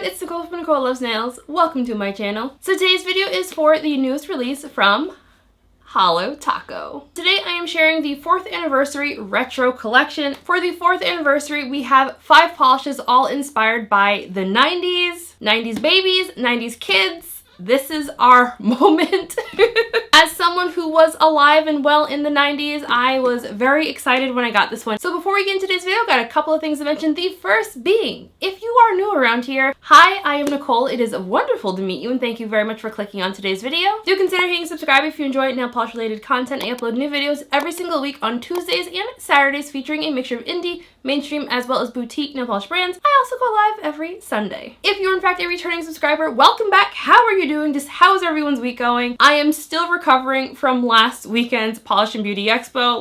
it's Nicole from Nicole Loves Nails. Welcome to my channel. So today's video is for the newest release from Holo Taco. Today I am sharing the 4th anniversary retro collection. For the 4th anniversary, we have 5 polishes all inspired by the 90s, 90s babies, 90s kids. This is our moment. As someone who was alive and well in the 90s, I was very excited when I got this one. So before we get into today's video, I've got a couple of things to mention. The first being, if you are new around here, hi, I am Nicole. It is wonderful to meet you and thank you very much for clicking on today's video. Do consider hitting subscribe if you enjoy nail polish related content. I upload new videos every single week on Tuesdays and Saturdays featuring a mixture of indie, mainstream, as well as boutique nail polish brands. I also go live every Sunday. If you're in fact a returning subscriber, welcome back. How are you doing? Just how's everyone's week going? I am still recovering from last weekend's Polish and Beauty Expo.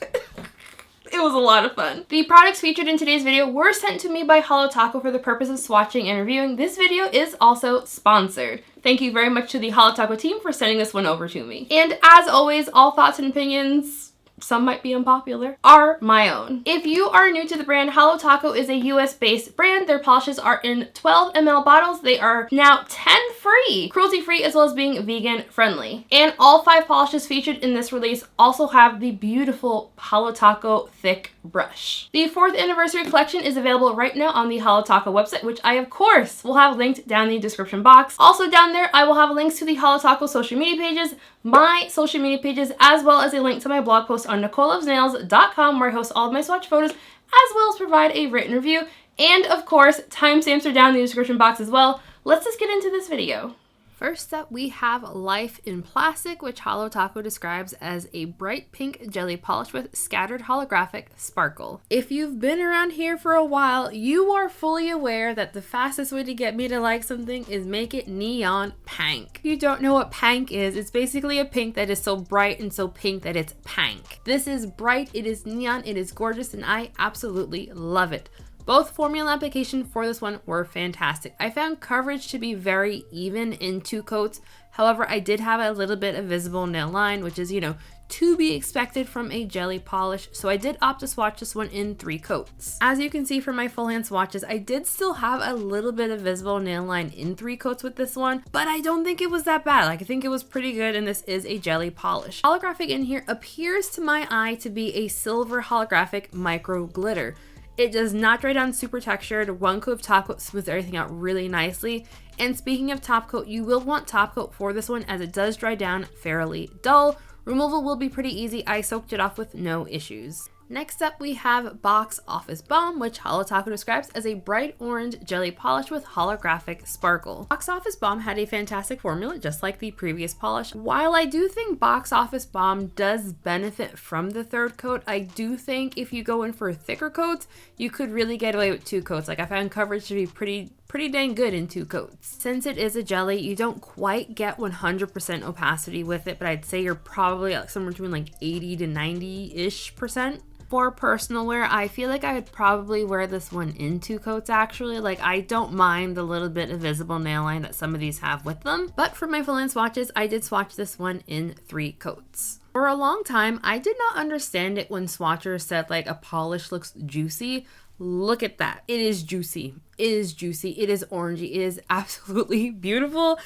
It was a lot of fun. The products featured in today's video were sent to me by Holo Taco for the purpose of swatching and reviewing. This video is also sponsored. Thank you very much to the Holo Taco team for sending this one over to me. And as always, all thoughts and opinions, some might be unpopular, are my own. If you are new to the brand, Holo Taco is a US-based brand. Their polishes are in 12 ml bottles. They are now 10 free, cruelty-free, as well as being vegan friendly. And all 5 polishes featured in this release also have the beautiful Holo Taco thick brush. The 4th anniversary collection is available right now on the Holo Taco website, which I of course will have linked down in the description box. Also down there, I will have links to the Holo Taco social media pages, my social media pages, as well as a link to my blog post on NicoleLovesNails.com, where I host all of my swatch photos, as well as provide a written review. And of course, timestamps are down in the description box as well. Let's just get into this video. First up, we have Life in Plastic, which Holo Taco describes as a bright pink jelly polish with scattered holographic sparkle. If you've been around here for a while, you are fully aware that the fastest way to get me to like something is make it neon pink. If you don't know what pink is, it's basically a pink that is so bright and so pink that it's pink. This is bright, it is neon, it is gorgeous, and I absolutely love it. Both formula application for this one were fantastic. I found coverage to be very even in 2 coats. However, I did have a little bit of visible nail line, which is, to be expected from a jelly polish. So I did opt to swatch this one in 3 coats. As you can see from my full hand swatches, I did still have a little bit of visible nail line in 3 coats with this one, but I don't think it was that bad. I think it was pretty good, and this is a jelly polish. Holographic in here appears to my eye to be a silver holographic micro glitter. It does not dry down super textured. 1 coat of top coat smooths everything out really nicely. And speaking of top coat, you will want top coat for this one as it does dry down fairly dull. Removal will be pretty easy. I soaked it off with no issues. Next up, we have Box Office Bomb, which Holo Taco describes as a bright orange jelly polish with holographic sparkle. Box Office Bomb had a fantastic formula, just like the previous polish. While I do think Box Office Bomb does benefit from the 3rd coat, I do think if you go in for thicker coats, you could really get away with 2 coats. I found coverage to be pretty dang good in 2 coats. Since it is a jelly, you don't quite get 100% opacity with it, but I'd say you're probably somewhere between 80 to 90-ish%. For personal wear, I feel like I would probably wear this one in 2 coats actually. I don't mind the little bit of visible nail line that some of these have with them. But for my full hand swatches, I did swatch this one in 3 coats. For a long time, I did not understand it when swatchers said a polish looks juicy. Look at that. It is juicy. It is juicy. It is orangey. It is absolutely beautiful.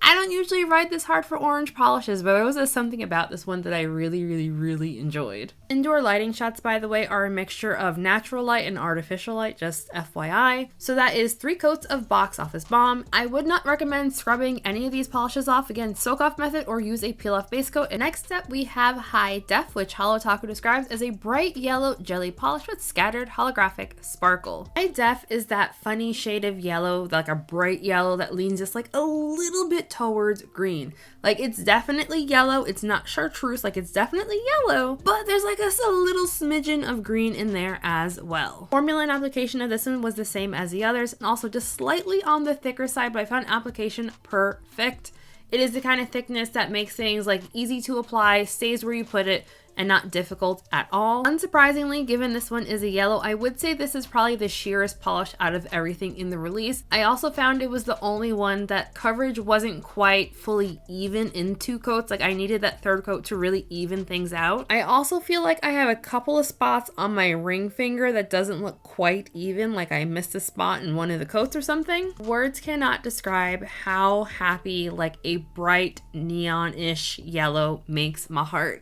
I don't usually ride this hard for orange polishes, but there was something about this one that I really enjoyed. Indoor lighting shots, by the way, are a mixture of natural light and artificial light, just FYI. So that is 3 coats of Box Office Bomb. I would not recommend scrubbing any of these polishes off. Again, soak off method or use a peel off base coat. And next up, we have High Def, which Holo Taco describes as a bright yellow jelly polish with scattered holographic sparkle. High Def is that funny shade of yellow, like a bright yellow that leans just a little bit towards green. It's definitely yellow. It's not chartreuse. It's definitely yellow, but there's a little smidgen of green in there as well. Formula and application of this one was the same as the others, and also just slightly on the thicker side, but I found application perfect. It is the kind of thickness that makes things easy to apply, stays where you put it, and not difficult at all. Unsurprisingly, given this one is a yellow, I would say this is probably the sheerest polish out of everything in the release. I also found it was the only one that coverage wasn't quite fully even in 2 coats. Like I needed that 3rd coat to really even things out. I also feel like I have a couple of spots on my ring finger that doesn't look quite even, like I missed a spot in one of the coats or something. Words cannot describe how happy like a bright neon-ish yellow makes my heart.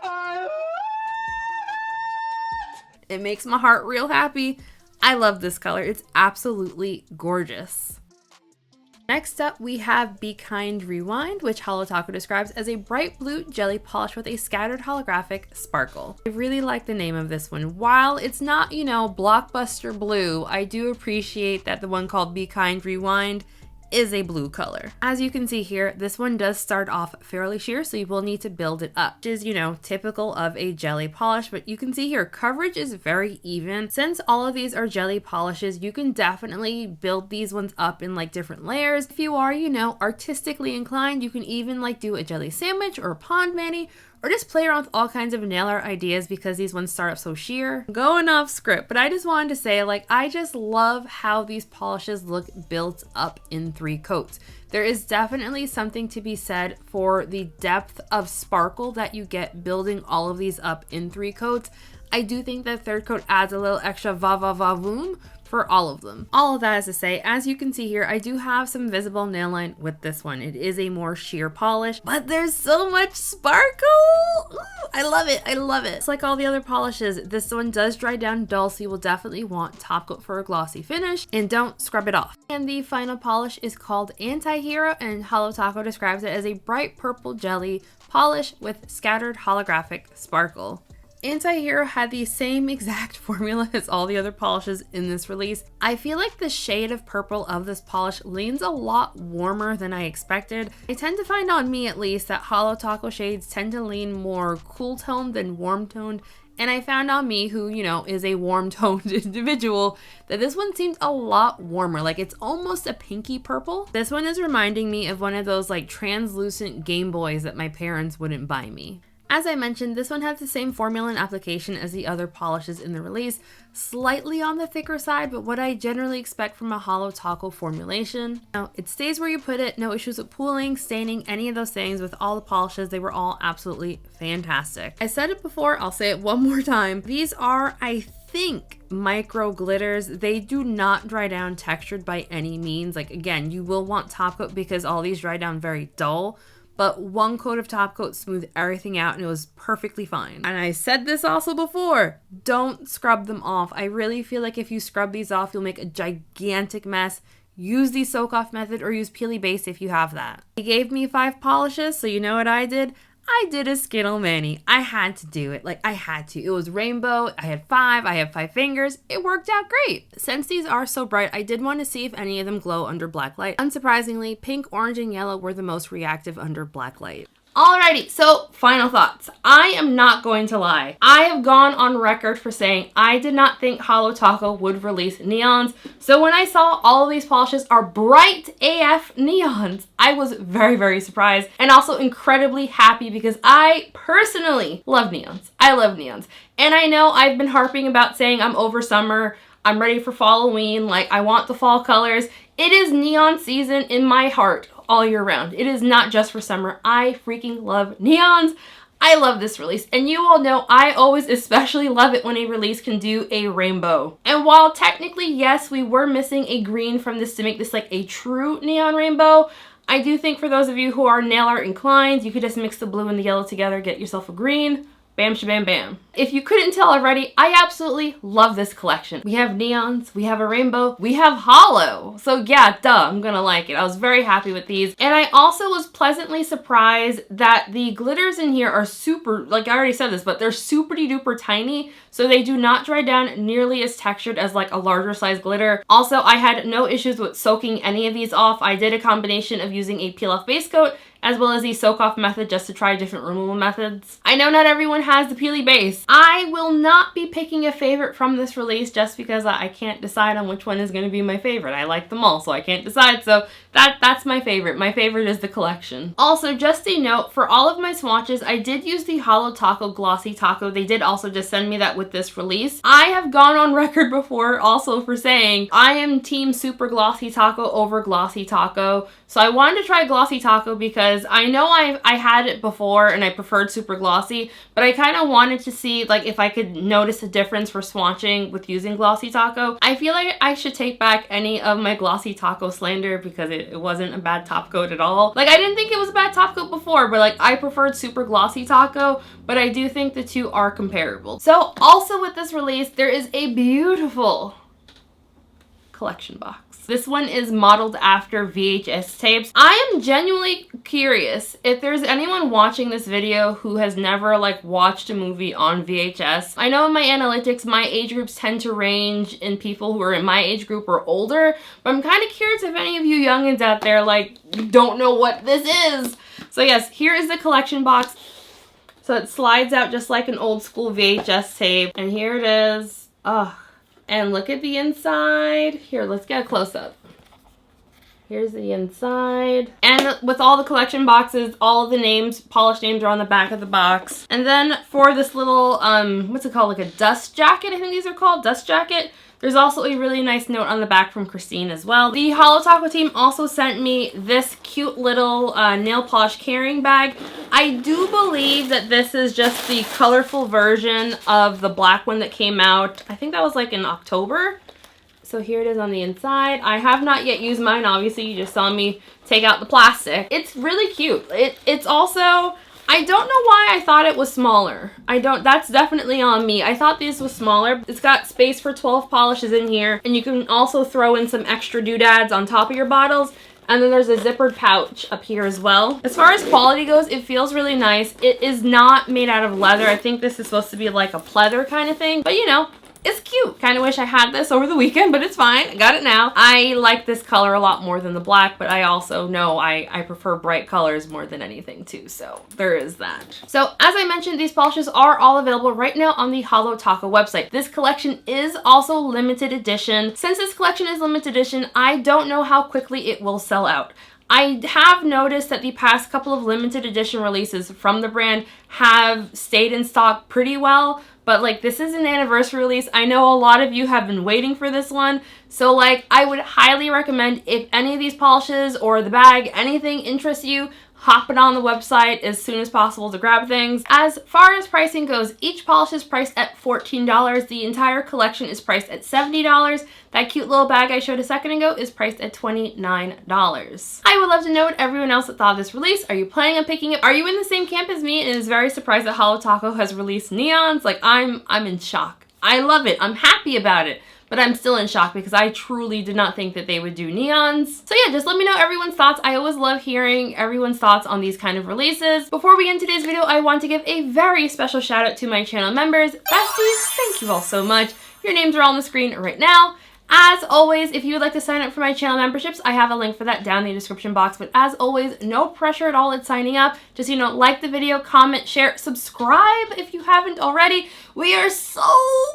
It makes my heart real happy. I love this color. It's absolutely gorgeous. Next up, we have Be Kind Rewind, which Holo Taco describes as a bright blue jelly polish with a scattered holographic sparkle. I really like the name of this one. While it's not, you know, blockbuster blue, I do appreciate that the one called Be Kind Rewind is a blue color. As you can see here, this one does start off fairly sheer, so you will need to build it up, which is, you know, typical of a jelly polish, but you can see here, coverage is very even. Since all of these are jelly polishes, you can definitely build these ones up in like different layers. If you are, you know, artistically inclined, you can even like do a jelly sandwich or a pond mani, or just play around with all kinds of nail art ideas because these ones start up so sheer. Going off script, but I just wanted to say, like, I just love how these polishes look built up in 3 coats. There is definitely something to be said for the depth of sparkle that you get building all of these up in 3 coats. I do think that 3rd coat adds a little extra va-va-va-voom for all of them. All of that is to say, as you can see here, I do have some visible nail line with this one. It is a more sheer polish, but there's so much sparkle. Ooh, I love it. I love it. It's like all the other polishes. This one does dry down dull, so you will definitely want top coat for a glossy finish, and don't scrub it off. And the final polish is called Anti-Hero, and Holo Taco describes it as a bright purple jelly polish with scattered holographic sparkle. Anti-Hero had the same exact formula as all the other polishes in this release. I feel like the shade of purple of this polish leans a lot warmer than I expected. I tend to find, on me at least, that Holo Taco shades tend to lean more cool toned than warm toned. And I found on me, who, you know, is a warm toned individual, that this one seems a lot warmer. Like it's almost a pinky purple. This one is reminding me of one of those like translucent Game Boys that my parents wouldn't buy me. As I mentioned, this one has the same formula and application as the other polishes in the release, slightly on the thicker side, but what I generally expect from a Holo Taco formulation. Now, it stays where you put it, no issues with pooling, staining, any of those things. With all the polishes, they were all absolutely fantastic. I said it before, I'll say it one more time. These are, I think, micro glitters. They do not dry down textured by any means. Like again, you will want top coat because all these dry down very dull. But 1 coat of top coat smoothed everything out and it was perfectly fine. And I said this also before, don't scrub them off. I really feel like if you scrub these off, you'll make a gigantic mess. Use the soak off method or use Peely Base if you have that. He gave me 5 polishes, so you know what I did? I did a Skittle mani. I had to do it. Like, I had to. It was rainbow. I had 5. I have 5 fingers. It worked out great. Since these are so bright, I did want to see if any of them glow under black light. Unsurprisingly, pink, orange, and yellow were the most reactive under black light. Alrighty, so final thoughts. I am not going to lie. I have gone on record for saying I did not think Holo Taco would release neons. So when I saw all of these polishes are bright AF neons, I was very, very surprised and also incredibly happy because I personally love neons. I love neons. And I know I've been harping about saying I'm over summer, I'm ready for Halloween, like I want the fall colors. It is neon season in my heart all year round. It is not just for summer. I freaking love neons. I love this release. And you all know I always especially love it when a release can do a rainbow. And while technically, yes, we were missing a green from this to make this like a true neon rainbow, I do think for those of you who are nail art inclined, you could just mix the blue and the yellow together, get yourself a green. Bam, shabam, bam. If you couldn't tell already, I absolutely love this collection. We have neons, we have a rainbow, we have holo. So yeah, duh, I'm gonna like it. I was very happy with these. And I also was pleasantly surprised that the glitters in here are super, like I already said this, but they're super duper tiny. So they do not dry down nearly as textured as like a larger size glitter. Also, I had no issues with soaking any of these off. I did a combination of using a peel off base coat as well as the soak-off method just to try different removal methods. I know not everyone has the peely base. I will not be picking a favorite from this release just because I can't decide on which one is going to be my favorite. I like them all, so I can't decide, so that's my favorite. My favorite is the collection. Also, just a note, for all of my swatches, I did use the Holo Taco Glossy Taco. They did also just send me that with this release. I have gone on record before also for saying I am team Super Glossy Taco over Glossy Taco. So I wanted to try Glossy Taco because I know I had it before and I preferred Super Glossy, but I kind of wanted to see like if I could notice a difference for swatching with using Glossy Taco. I feel like I should take back any of my Glossy Taco slander because it wasn't a bad top coat at all. Like, I didn't think it was a bad top coat before, but like I preferred Super Glossy Taco, but I do think the two are comparable. So also with this release, there is a beautiful collection box. This one is modeled after VHS tapes. I am genuinely curious if there's anyone watching this video who has never like watched a movie on VHS. I know in my analytics, my age groups tend to range in people who are in my age group or older, but I'm kind of curious if any of you youngins out there like don't know what this is. So yes, here is the collection box. So it slides out just like an old school VHS tape, and here it is. Ugh. And look at the inside. Here, let's get a close-up. Here's the inside. And with all the collection boxes, all of the names, polished names are on the back of the box. And then for this little, what's it called? Like a dust jacket, I think these are called, dust jacket. There's also a really nice note on the back from Christine as well. The Holo Taco team also sent me this cute little nail polish carrying bag. I do believe that this is just the colorful version of the black one that came out. I think that was like in October. So here it is on the inside. I have not yet used mine, obviously. You just saw me take out the plastic. It's really cute. It's also... I don't know why I thought it was smaller. That's definitely on me. I thought this was smaller. It's got space for 12 polishes in here, and you can also throw in some extra doodads on top of your bottles. And then there's a zippered pouch up here as well. As far as quality goes, it feels really nice. It is not made out of leather. I think this is supposed to be like a pleather kind of thing, but you know, it's cute. Kind of wish I had this over the weekend, but it's fine. I got it now. I like this color a lot more than the black, but I also know I prefer bright colors more than anything too, so there is that. So as I mentioned, these polishes are all available right now on the Holo Taco website. This collection is also limited edition. Since this collection is limited edition, I don't know how quickly it will sell out. I have noticed that the past couple of limited edition releases from the brand have stayed in stock pretty well, but like this is an anniversary release. I know a lot of you have been waiting for this one, so like I would highly recommend if any of these polishes or the bag, anything interests you, hop it on the website as soon as possible to grab things. As far as pricing goes, each polish is priced at $14. The entire collection is priced at $70. That cute little bag I showed a second ago is priced at $29. I would love to know what everyone else thought of this release. Are you planning on picking it? Are you in the same camp as me and is very surprised that Holo Taco has released neons? Like I'm in shock. I love it. I'm happy about it. But I'm still in shock because I truly did not think that they would do neons. So yeah, just let me know everyone's thoughts. I always love hearing everyone's thoughts on these kind of releases. Before we end today's video, I want to give a very special shout out to my channel members. Besties, thank you all so much. Your names are all on the screen right now. As always, if you would like to sign up for my channel memberships, I have a link for that down in the description box. But as always, no pressure at all at signing up. Just, you know, like the video, comment, share, subscribe if you haven't already. We are so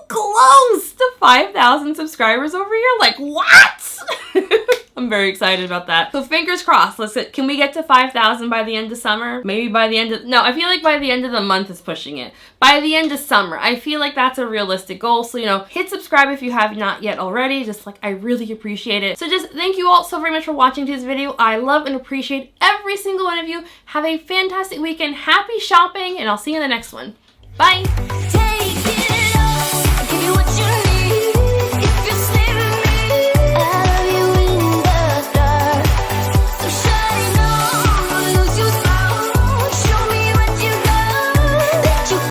close to 5,000 subscribers over here. Like, what? I'm very excited about that. So fingers crossed. Can we get to 5,000 by the end of summer? Maybe by the end of, no, I feel like by the end of the month is pushing it. By the end of summer, I feel like that's a realistic goal. So, you know, hit subscribe if you have not yet already. Just like, I really appreciate it. So just thank you all so very much for watching today's video. I love and appreciate every single one of you. Have a fantastic weekend. Happy shopping, and I'll see you in the next one. Bye.